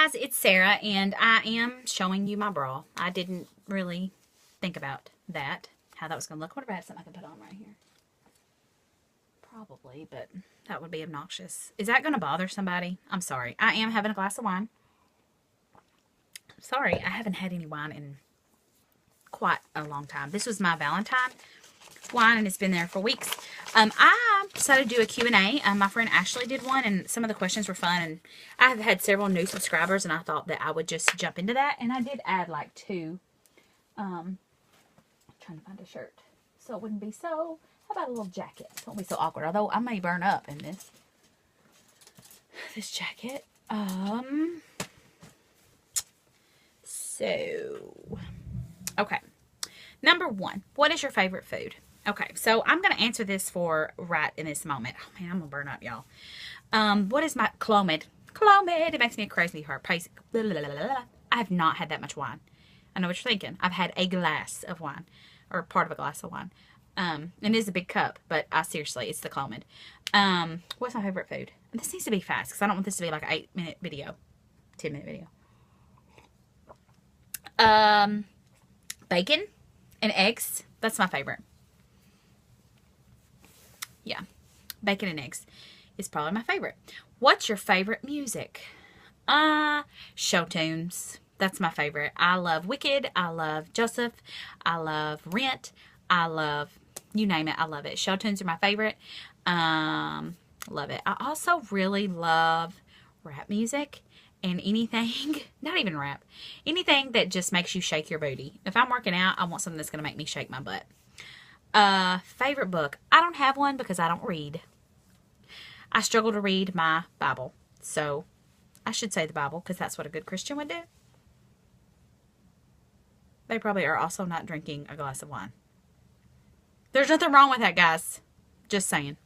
guys, it's Sarah, and I am showing you my bra. I didn't really think about that, how that was going to look. What if I had something I could put on right here? Probably, but that would be obnoxious. Is that going to bother somebody? I'm sorry. I am having a glass of wine. Sorry, I haven't had any wine in quite a long time. This was my Valentine wine, and it's been there for weeks. I decided to do a Q&A. My friend Ashley did one, and some of the questions were fun, and I've had several new subscribers, and I thought that I would just jump into that, and I did add like two. I'm trying to find a shirt so it wouldn't be so. How about a little jacket? It won't be so awkward, although I may burn up in this jacket. So, okay. Number one, what is your favorite food? Okay, so I'm going to answer this for right in this moment. Oh, man, I'm going to burn up, y'all. What is my Clomid? Clomid. It makes me a crazy heart. I have not had that much wine. I know what you're thinking. I've had a glass of wine, or part of a glass of wine. And it is a big cup, but seriously, it's the Clomid. What's my favorite food? This needs to be fast, because I don't want this to be like an 8-minute video. 10-minute video. Bacon and eggs. That's my favorite. Yeah. Bacon and eggs is probably my favorite. What's your favorite music? Show tunes. That's my favorite. I love Wicked. I love Joseph. I love Rent. I love, you name it, I love it. Show tunes are my favorite. Love it. I also really love rap music. And anything, not even rap, anything that just makes you shake your booty. If I'm working out, I want something that's going to make me shake my butt. Favorite book. I don't have one because I don't read. I struggle to read my Bible. So, I should say the Bible because that's what a good Christian would do. They probably are also not drinking a glass of wine. There's nothing wrong with that, guys. Just saying.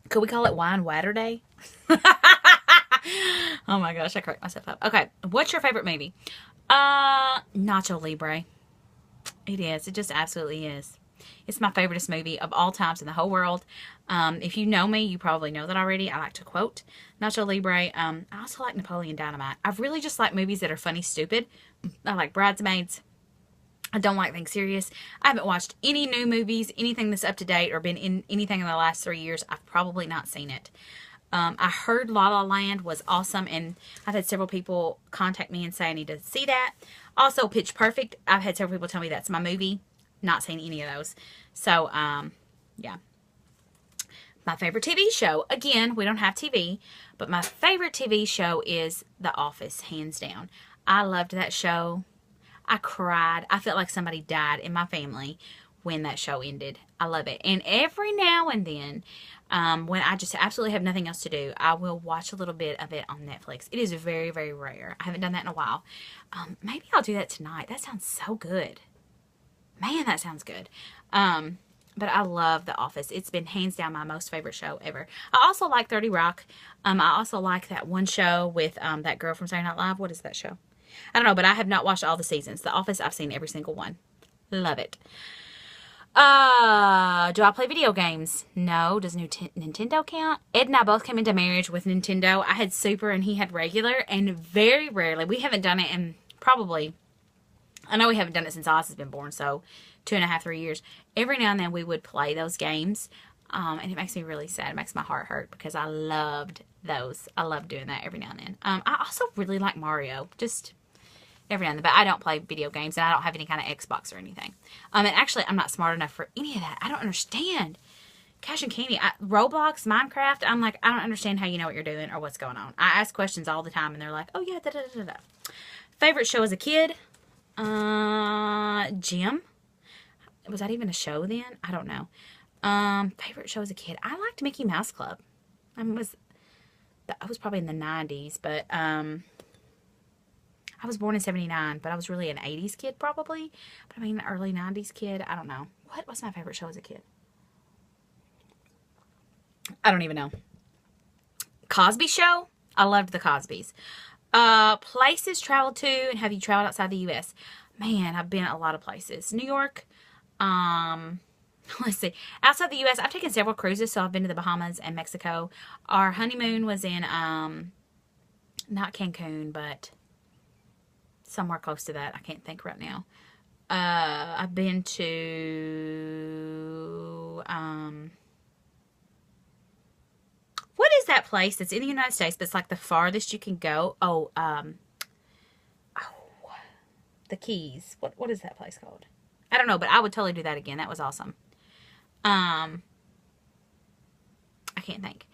Could we call it Wine Water Day? Oh my gosh, I cracked myself up. Okay, what's your favorite movie? Nacho Libre. It is. It just absolutely is. It's my favoriteest movie of all times in the whole world. If you know me, you probably know that already. I like to quote Nacho Libre. I also like Napoleon Dynamite. I really just like movies that are funny, stupid. I like Bridesmaids. I don't like things serious. I haven't watched any new movies, anything that's up to date, or been in anything in the last 3 years. I've probably not seen it. I heard La La Land was awesome, and I've had several people contact me and say I need to see that. Also, Pitch Perfect. I've had several people tell me that's my movie. Not seen any of those. So, yeah. My favorite TV show. Again, we don't have TV, but my favorite TV show is The Office, hands down. I loved that show. I cried. I felt like somebody died in my family when that show ended. I love it. And every now and then, when I just absolutely have nothing else to do, I will watch a little bit of it on Netflix. It is very, very rare. I haven't done that in a while. Maybe I'll do that tonight. That sounds so good. Man, that sounds good. But I love The Office. It's been hands down my most favorite show ever. I also like 30 Rock. I also like that one show with that girl from Saturday Night Live. What is that show? I don't know, but I have not watched all the seasons. The Office, I've seen every single one. Love it. Do I play video games? No. Does Nintendo count? Ed and I both came into marriage with Nintendo. I had Super and he had regular, and very rarely, we haven't done it in probably, I know we haven't done it since Oz has been born, so 2.5, 3 years. Every now and then we would play those games, and it makes me really sad. It makes my heart hurt because I loved those. I love doing that every now and then. I also really like Mario, just every now and then, but I don't play video games, and I don't have any kind of Xbox or anything. And actually, I'm not smart enough for any of that. I don't understand. Cash and Candy, Roblox, Minecraft, I'm like, I don't understand how you know what you're doing or what's going on. I ask questions all the time, and they're like, oh yeah, da-da-da-da-da. Favorite show as a kid? Jim. Was that even a show then? I don't know. Favorite show as a kid? I liked Mickey Mouse Club. I was probably in the 90s, but I was born in 79, but I was really an 80s kid probably. But I mean, an early 90s kid. I don't know. What was my favorite show as a kid? I don't even know. Cosby Show? I loved the Cosbys. Places traveled to, and have you traveled outside the U.S.? Man, I've been a lot of places. New York, Let's see. Outside the U.S., I've taken several cruises, so I've been to the Bahamas and Mexico. Our honeymoon was in, not Cancun, but somewhere close to that. I can't think right now. I've been to, what is that place that's in the United States, but it's like the farthest you can go? Oh, the Keys. What is that place called? I don't know, but I would totally do that again. That was awesome. I can't think.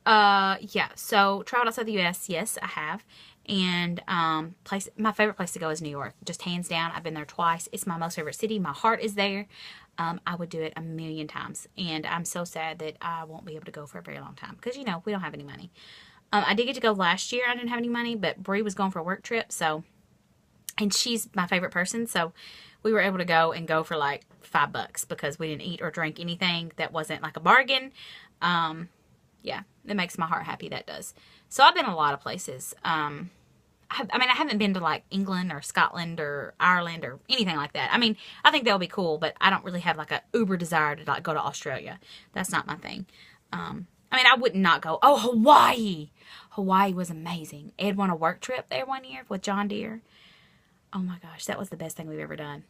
Yeah, so traveled outside the U.S., yes, I have. And my favorite place to go is New York. Just hands down. I've been there twice. It's my most favorite city. My heart is there. I would do it a million times. And I'm so sad that I won't be able to go for a very long time. Because, we don't have any money. I did get to go last year. I didn't have any money. But Bree was going for a work trip. And she's my favorite person. So we were able to go for like $5 because we didn't eat or drink anything that wasn't like a bargain. Yeah, it makes my heart happy. That does. So I've been a lot of places. I haven't been to like England or Scotland or Ireland or anything like that. I think that would be cool, but I don't really have like a uber desire to like go to Australia. That's not my thing. I would not go. Oh, Hawaii. Hawaii was amazing. Ed won a work trip there one year with John Deere. Oh my gosh, that was the best thing we've ever done.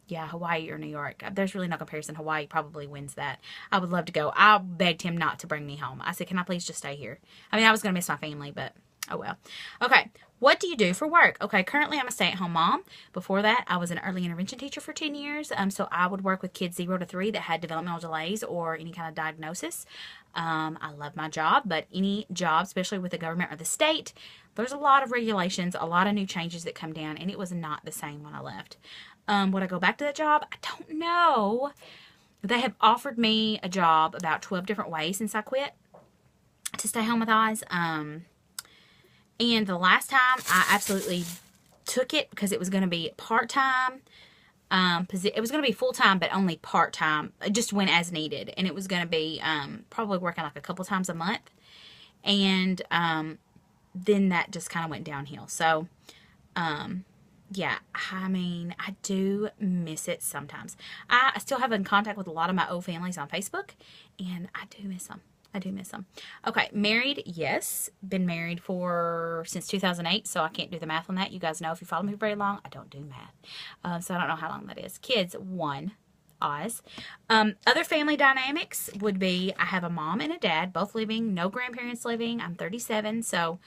Yeah, Hawaii or New York. There's really no comparison. Hawaii probably wins that. I would love to go. I begged him not to bring me home. I said, can I please just stay here? I was going to miss my family, but oh well. Okay, what do you do for work? Okay, currently I'm a stay-at-home mom. Before that, I was an early intervention teacher for 10 years. So I would work with kids 0 to 3 that had developmental delays or any kind of diagnosis. I love my job, but any job, especially with the government or the state, there's a lot of regulations, a lot of new changes that come down, and it was not the same when I left. Would I go back to that job? I don't know. They have offered me a job about 12 different ways since I quit to stay home with Oz. And the last time I absolutely took it because it was going to be part-time. It was going to be full-time, but only part-time. It just went as needed. And it was going to be probably working like a couple times a month. And then that just kind of went downhill. So, yeah, I do miss it sometimes. I still have in contact with a lot of my old families on Facebook, and I do miss them. Okay, married, yes. Been married since 2008, so I can't do the math on that. You guys know if you follow me for very long, I don't do math. So I don't know how long that is. Kids, 1. Oz. Other family dynamics would be I have a mom and a dad, both living, no grandparents living. I'm 37, so...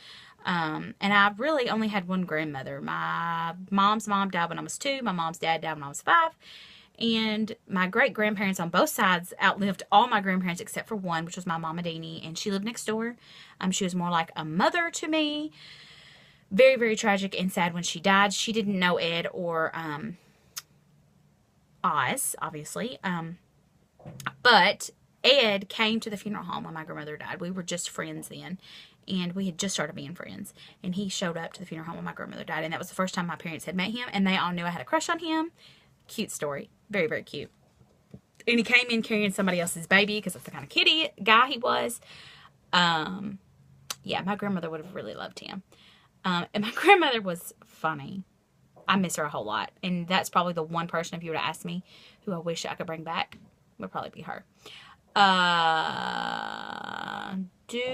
and I really only had one grandmother. My mom's mom died when I was 2. My mom's dad died when I was 5. And my great-grandparents on both sides outlived all my grandparents except for one, which was my Mama Deanie, and she lived next door. She was more like a mother to me. Very, very tragic and sad when she died. She didn't know Ed or Oz, obviously. But Ed came to the funeral home when my grandmother died. We were just friends then. And we had just started being friends. And he showed up to the funeral home when my grandmother died. And that was the first time my parents had met him. And they all knew I had a crush on him. Cute story. Very, very cute. And he came in carrying somebody else's baby because that's the kind of guy he was. Yeah, my grandmother would have really loved him. And my grandmother was funny. I miss her a whole lot. And that's probably the one person, if you were to ask me, who I wish I could bring back, would probably be her. Did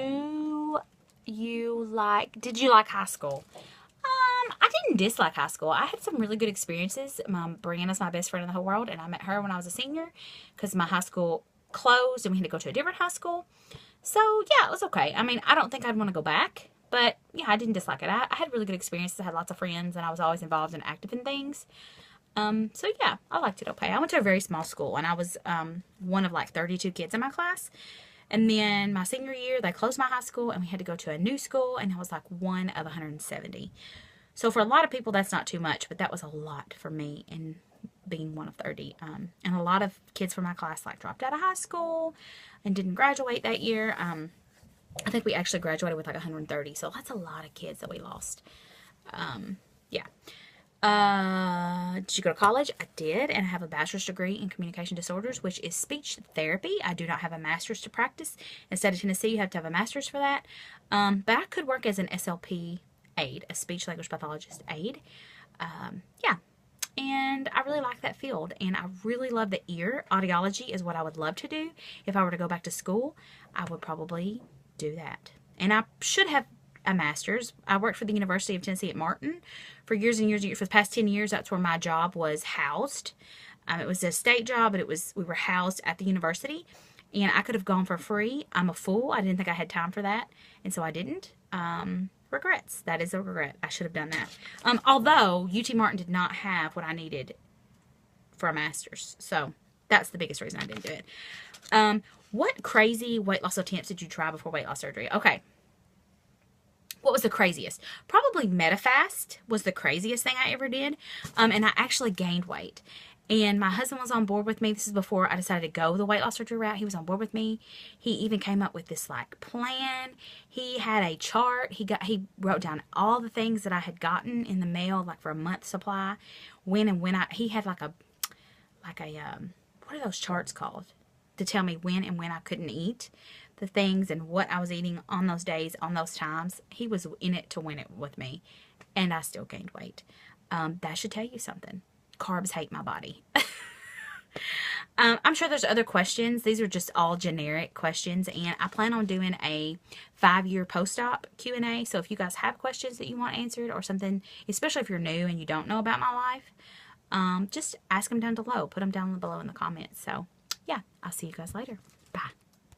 you like high school? I didn't dislike high school. I had some really good experiences. Brianna's my best friend in the whole world, and I met her when I was a senior because my high school closed and we had to go to a different high school. So, yeah, it was okay. I don't think I'd want to go back, but, yeah, I didn't dislike it. I had really good experiences. I had lots of friends, and I was always involved and active in things. So, yeah, I liked it okay. I went to a very small school, and I was one of, 32 kids in my class. And then my senior year, they closed my high school, and we had to go to a new school, and I was, one of 170. So for a lot of people, that's not too much, but that was a lot for me in being one of 30. And a lot of kids from my class, dropped out of high school and didn't graduate that year. I think we actually graduated with, 130, so that's a lot of kids that we lost. Yeah. Did you go to college? I did, and I have a bachelor's degree in communication disorders, which is speech therapy. I do not have a master's to practice. In the state of Tennessee, you have to have a master's for that. But I could work as an SLP aide, a speech language pathologist aide. Yeah. and I really like that field, and I really love the ear. Audiology is what I would love to do. If I were to go back to school, I would probably do that. And I should have a master's. I worked for the University of Tennessee at Martin for years and years and years. For the past 10 years, that's where my job was housed. It was a state job, but we were housed at the university, and I could have gone for free. I'm a fool. I didn't think I had time for that, and so I didn't. Regrets. That is a regret. I should have done that. Although UT Martin did not have what I needed for a master's, so that's the biggest reason I didn't do it. What crazy weight loss attempts did you try before weight loss surgery? Okay. What was the craziest? Probably Medifast was the craziest thing I ever did. And I actually gained weight. And my husband was on board with me. This is before I decided to go the weight loss surgery route. He was on board with me. He even came up with this like plan. He had a chart. He wrote down all the things that I had gotten in the mail, like for a month supply. He had like a what are those charts called? To tell me when and when I couldn't eat the things and what I was eating on those days, on those times. He was in it to win it with me, and I still gained weight. That should tell you something. Carbs hate my body. I'm sure there's other questions. These are just all generic questions, and I plan on doing a 5-year post-op Q&A. So if you guys have questions that you want answered or something, especially if you're new and you don't know about my life, just ask them down below. Put them down below in the comments. So yeah, I'll see you guys later.